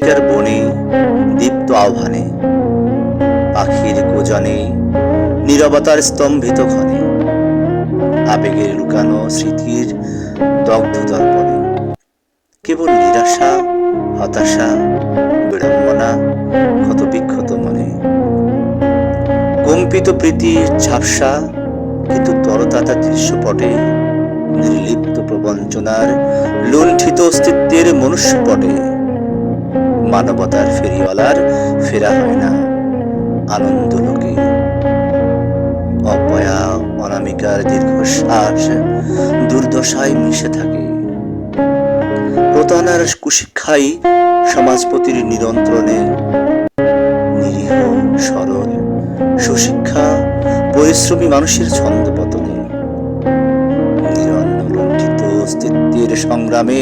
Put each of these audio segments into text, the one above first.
কুহেলিকার বনে দীপ্ত আহ্বানে, পাখির কোজনে নীরবতার স্তম্ভিত ক্ষণে, আবেগের লুকানো স্মৃতির দগ্ধ দর্পণে, কেবল নিরাশা, হতাশা, বিড়ম্বনা, ক্ষত বিক্ষত মনে, কম্পিত প্রীতির ঝাপসা কিন্তু তরতাজা দৃশ্যপটে, নির্লিপ্ত প্রবঞ্চনার লুণ্ঠিত অস্তিত্বের মনুষ্যপটে, মানবতার ফেরিওয়ালার ফেরা হয় না আনন্দ লোকে। অপয়া অনামিকার দীর্ঘশ্বাস দুর্দশায় মিশে থাকে, প্রতারণার কুশিক্ষাই সমাজপতির নিয়ন্ত্রণে, নিরীহ সরল সুশিক্ষা পরিশ্রমী মানুষের ছন্দপতনে, নিরন্ন লুণ্ঠিত অস্তিত্বের সংগ্রামে,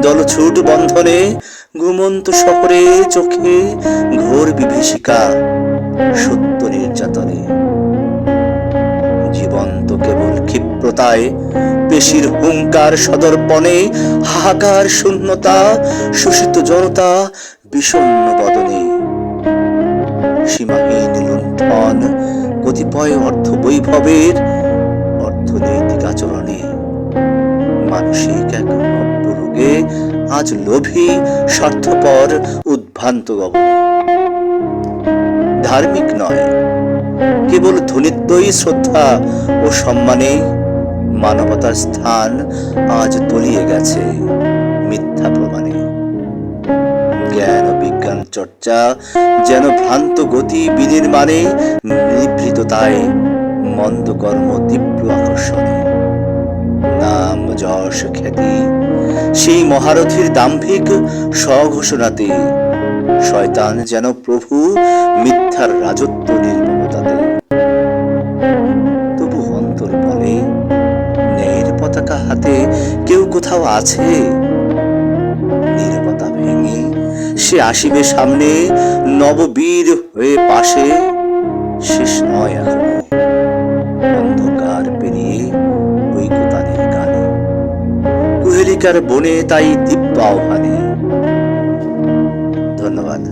দলছুট বন্ধনে, ঘুমন্ত শহরে চোখে ঘোর বিভীষিকা, সত্য নির্যাতনে, জীবন্ত কেবল ক্ষিপ্রতায়, পেশির হুঙ্কার সদর্পণে, হাহাকার শূন্যতা, শোষিত জনতা বিষণ্ণ বদনে, সীমাহীন লুণ্ঠন কতিপয় অর্থ বৈভবের অর্থনৈতিক আচরণে, মানসিক এক নব্য রোগে আজ লোভী স্বার্থপর উদ্ভ্রান্ত গগনে। ধার্মিক নয়, কেবল ধ্বনিত্বই শ্রদ্ধা ও সম্মানে, মানবতার স্থান আজ তলিয়ে গেছে মিথ্যা প্রমাণে। জ্ঞান ও বিজ্ঞান চর্চা যেন ভ্রান্ত গতি বিনির্মাণে, নিবৃততায় মন্দ কর্ম তীব্র আকর্ষণে, নাম যশ খ্যাতি সেই মহারথীর দাম্ভিক স্বঘোষণাতে, শয়তান যেন প্রভু মিথ্যার রাজত্ব নির্মমতাতে। তবু অন্তর বলে, ন্যায়ের পতাকা হাতে কেউ কোথাও আছে, নীরবতা ভেঙে সে আসিবে সামনে, নববীর হয়ে পাশে, শেষ নয় এখনো অন্ধকার পেরিয়ে ঐকতানের গানে, কুহেলিকার বনে তাই দীপ্ত আহ্বানে। ধন্যবাদ।